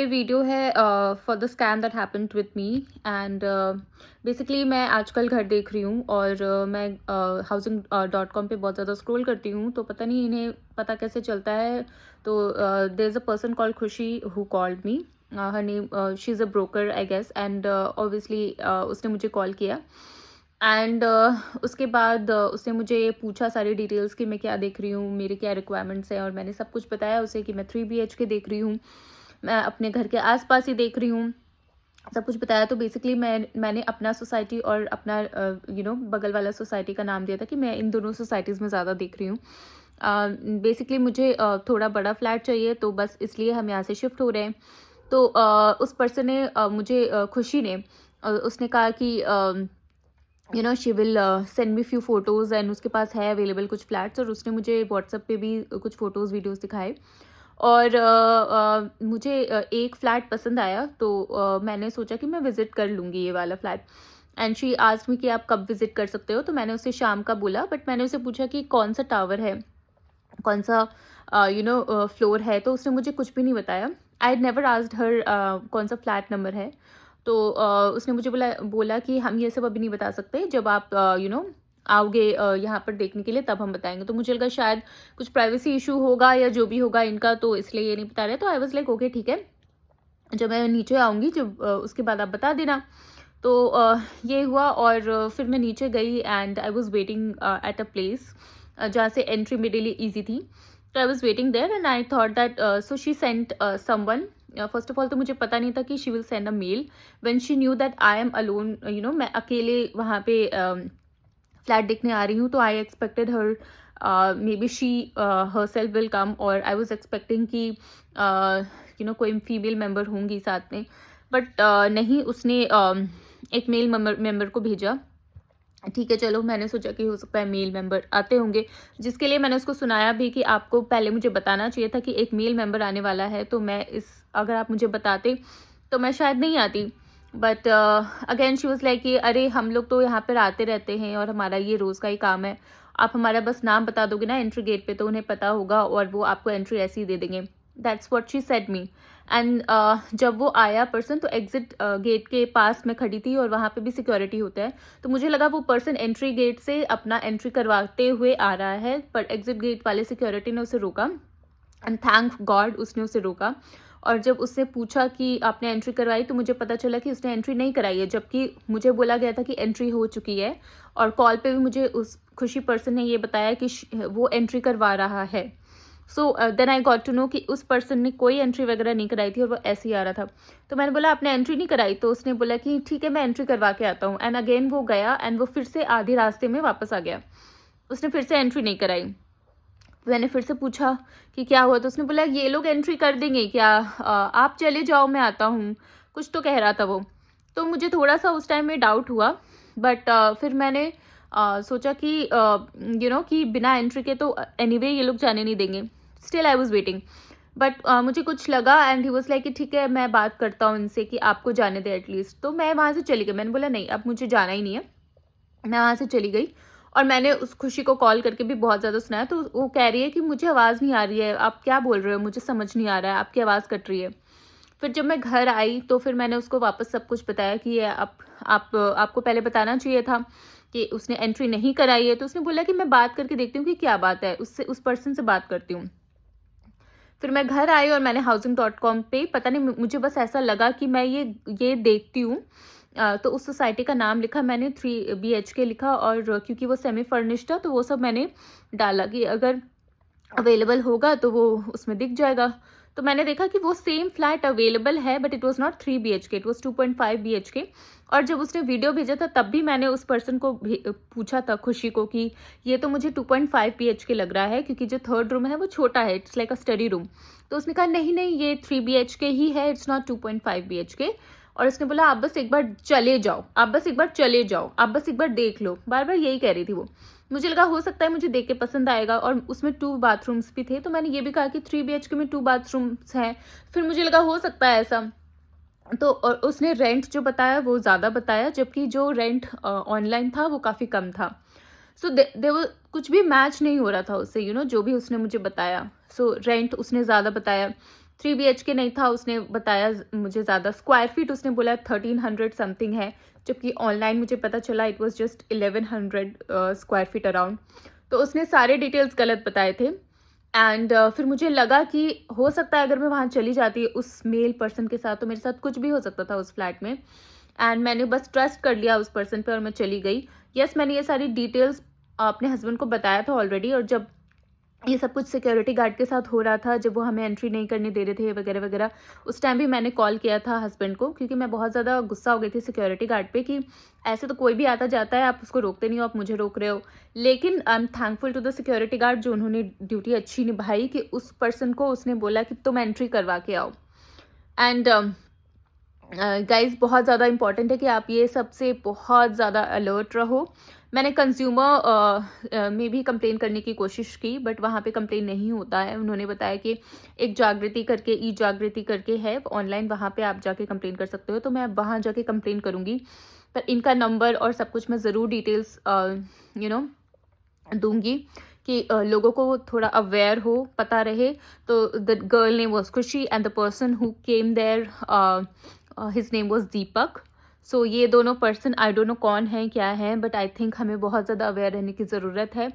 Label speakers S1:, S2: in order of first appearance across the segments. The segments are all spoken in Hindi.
S1: ये वीडियो है for the scam that happened with me and basically मैं आजकल घर देख रही हूँ और मैं हाउसिंग डॉट कॉम पे बहुत ज़्यादा स्क्रॉल करती हूँ तो पता नहीं इन्हें पता कैसे चलता है। तो there is a person called Khushi who called me. Her name she is a broker I guess and obviously उसने मुझे कॉल किया एंड उसके बाद उसने मुझे पूछा सारी डिटेल्स कि मैं क्या देख रही हूँ, मेरे क्या रिक्वायरमेंट्स हैं, और मैंने सब कुछ बताया उसे कि मैं 3 BHK देख रही हूँ, मैं अपने घर के आसपास ही देख रही हूँ, सब कुछ बताया। तो बेसिकली मैंने अपना सोसाइटी और अपना बगल वाला सोसाइटी का नाम दिया था कि मैं इन दोनों सोसाइटीज़ में ज़्यादा देख रही हूँ। बेसिकली मुझे थोड़ा बड़ा फ्लैट चाहिए, तो बस इसलिए हम यहाँ से शिफ्ट हो रहे हैं। तो उस पर्सन ने मुझे खुशी ने उसने कहा कि she will send me few photos and उसके पास है अवेलेबल कुछ फ्लैट्स, और उसने मुझे व्हाट्सएप पे भी कुछ फ़ोटोज़ वीडियोज़ दिखाए। और मुझे एक फ़्लैट पसंद आया, तो मैंने सोचा कि मैं विज़िट कर लूँगी ये वाला flat. And she asked me कि आप कब विज़िट कर सकते हो, तो मैंने उसे शाम का बोला, बट मैंने उसे पूछा कि कौन सा टावर है, कौन सा फ्लोर है, तो उसने मुझे कुछ भी नहीं बताया। I had never asked her कौन सा फ्लैट नंबर है। तो उसने मुझे बोला बोला कि हम ये सब अभी नहीं बता सकते, जब आप आओगे यहाँ पर देखने के लिए तब हम बताएँगे। तो मुझे लगा शायद कुछ प्राइवेसी इश्यू होगा या जो भी होगा इनका, तो इसलिए ये नहीं बता रहे। तो आई वाज़ लाइक ओके ठीक है, जब मैं नीचे आऊँगी जब उसके बाद आप बता देना। तो ये हुआ और फिर मैं नीचे गई and I was waiting at a place जहाँ से एंट्री मेरे लिए ईज़ी थी। तो I was waiting there and I thought that so she sent someone. First of all तो मुझे पता नहीं था कि she will send a mail when she knew that I am alone, मैं अकेले वहाँ पे फ्लैट देखने आ रही हूँ। तो I expected her may be she herself will come, और आई वाज़ एक्सपेक्टिंग कि कोई फीमेल मेंबर होंगी साथ में, बट नहीं, उसने एक मेल मेंबर को भेजा। ठीक है, चलो, मैंने सोचा कि हो सकता है मेल मेंबर आते होंगे, जिसके लिए मैंने उसको सुनाया भी कि आपको पहले मुझे बताना चाहिए था कि एक मेल मेंबर आने वाला है, तो मैं इस अगर आप मुझे बताते तो मैं शायद नहीं आती। But again she was like कि अरे हम लोग तो यहाँ पर आते रहते हैं और हमारा ये रोज़ का ही काम है, आप हमारा बस नाम बता दोगे ना एंट्री गेट पे, तो उन्हें पता होगा और वो आपको एंट्री ऐसे ही दे देंगे। That's what she said me. And जब वो आया पर्सन, तो एग्जिट गेट के पास मैं खड़ी थी और वहाँ पे भी सिक्योरिटी होता है। तो मुझे लगा वो पर्सन एंट्री गेट से अपना एंट्री करवाते हुए आ रहा है, पर एग्जिट गेट वाले सिक्योरिटी ने उसे रोका एंड थैंक गॉड उसने उसे रोका। और जब उससे पूछा कि आपने एंट्री करवाई, तो मुझे पता चला कि उसने एंट्री नहीं कराई है, जबकि मुझे बोला गया था कि एंट्री हो चुकी है। और कॉल पे भी मुझे उस खुशी पर्सन ने ये बताया कि वो एंट्री करवा रहा है। So then I got to know कि उस पर्सन ने कोई एंट्री वगैरह नहीं कराई थी और वो ऐसे ही आ रहा था। तो मैंने बोला आपने एंट्री नहीं कराई, तो उसने बोला कि ठीक है मैं एंट्री करवा के आता हूँ। एंड अगेन वो गया एंड वो फिर से आधे रास्ते में वापस आ गया, उसने फिर से एंट्री नहीं कराई। मैंने फिर से पूछा कि क्या हुआ, तो उसने बोला ये लोग एंट्री कर देंगे क्या, आप चले जाओ मैं आता हूँ, कुछ तो कह रहा था वो। तो मुझे थोड़ा सा उस टाइम में डाउट हुआ, बट फिर मैंने सोचा कि कि बिना एंट्री के तो एनीवे ये लोग जाने नहीं देंगे। Still I was waiting, but मुझे कुछ लगा एंड ही वॉज लाइक कि ठीक है मैं बात करता हूँ इनसे कि आपको जाने दे एटलीस्ट। तो मैं वहाँ से चली गई, मैंने बोला नहीं अब मुझे जाना ही नहीं है। मैं वहाँ से चली गई और मैंने उस खुशी को कॉल करके भी बहुत ज़्यादा सुनाया, तो वो कह रही है कि मुझे आवाज़ नहीं आ रही है, आप क्या बोल रहे हो, मुझे समझ नहीं आ रहा है, आपकी आवाज़ कट रही है। फिर जब मैं घर आई तो फिर मैंने उसको वापस सब कुछ बताया कि ये आपको पहले बताना चाहिए था कि उसने एंट्री नहीं कराई है। तो उसने बोला कि मैं बात करके देखती हूँ कि क्या बात है, उससे उस पर्सन से बात करती हूँ। फिर मैं घर आई और मैंने housing.com पे पता नहीं मुझे बस ऐसा लगा कि मैं ये देखती हूँ। तो उस सोसाइटी का नाम लिखा मैंने, 3 BHK लिखा, और क्योंकि वो सेमी फर्निश्ड था तो वो सब मैंने डाला कि अगर अवेलेबल होगा तो वो उसमें दिख जाएगा। तो मैंने देखा कि वो सेम फ्लैट अवेलेबल है, but it was not 3 BHK, it was 2.5 BHK। और जब उसने वीडियो भेजा था तब भी मैंने उस पर्सन को पूछा था खुशी को कि ये तो मुझे 2.5 BHK लग रहा है, क्योंकि जो थर्ड रूम है वो छोटा है, it's like a study room. तो उसने कहा नहीं नहीं ये 3 BHK ही है, इट्स नॉट 2.5 BHK। और उसने बोला आप बस एक बार चले जाओ, आप बस एक बार चले जाओ, आप बस एक बार देख लो, बार बार यही कह रही थी वो। मुझे लगा हो सकता है मुझे देख के पसंद आएगा, और उसमें 2 बाथरूम्स भी थे, तो मैंने ये भी कहा कि 3 BHK में 2 बाथरूम्स हैं। फिर मुझे लगा हो सकता है ऐसा। तो और उसने रेंट जो बताया वो ज़्यादा बताया, जबकि जो रेंट ऑनलाइन था वो काफ़ी कम था। सो दे वो कुछ भी मैच नहीं हो रहा था उससे, जो भी उसने मुझे बताया। सो रेंट उसने ज़्यादा बताया, 3 बीएचके नहीं था, उसने बताया मुझे ज़्यादा, स्क्वायर फीट उसने बोला 1300 समथिंग है, जबकि ऑनलाइन मुझे पता चला it was just 1100 square feet around. तो उसने सारे डिटेल्स गलत बताए थे। एंड फिर मुझे लगा कि हो सकता है अगर मैं वहाँ चली जाती उस मेल पर्सन के साथ, तो मेरे साथ कुछ भी हो सकता था उस फ्लैट में। एंड मैंने बस ट्रस्ट कर लिया उस पर्सन पे और मैं चली गई। यस, मैंने ये सारी डिटेल्स अपने हस्बैंड को बताया था ऑलरेडी, और जब ये सब कुछ सिक्योरिटी गार्ड के साथ हो रहा था, जब वो हमें एंट्री नहीं करने दे रहे थे वगैरह वगैरह, उस टाइम भी मैंने कॉल किया था हस्बैंड को, क्योंकि मैं बहुत ज़्यादा गुस्सा हो गई थी सिक्योरिटी गार्ड पे कि ऐसे तो कोई भी आता जाता है, आप उसको रोकते नहीं हो, आप मुझे रोक रहे हो। लेकिन I am thankful to the security guard, जो उन्होंने ड्यूटी अच्छी निभाई कि उस पर्सन को उसने बोला कि तुम एंट्री करवा के आओ। एंड गाइज़, बहुत ज़्यादा इम्पॉर्टेंट है कि आप ये सबसे बहुत ज़्यादा अलर्ट रहो। मैंने कंज़्यूमर में भी कंप्लेन करने की कोशिश की, बट वहाँ पे कंप्लेन नहीं होता है। उन्होंने बताया कि एक जागृति करके, ई जागृति करके है ऑनलाइन, वहाँ पे आप जाके कंप्लेन कर सकते हो। तो मैं वहाँ जाके कंप्लेन करूँगी। पर इनका नंबर और सब कुछ मैं ज़रूर डिटेल्स यू नो दूँगी कि लोगों को थोड़ा अवेयर हो, पता रहे। तो the girl name was Khushi and the person who came there his name was Deepak. So ये दोनों पर्सन आई डोंट नो कौन हैं, क्या हैं, बट आई थिंक हमें बहुत ज़्यादा अवेयर रहने की ज़रूरत है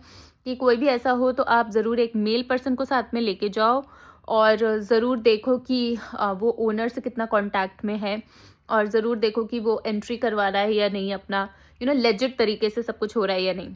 S1: कि कोई भी ऐसा हो तो आप ज़रूर एक मेल पर्सन को साथ में लेके जाओ, और ज़रूर देखो कि वो ओनर से कितना कॉन्टैक्ट में है, और ज़रूर देखो कि वो एंट्री करवा रहा है या नहीं, अपना लेजिट तरीके से सब कुछ हो रहा है या नहीं।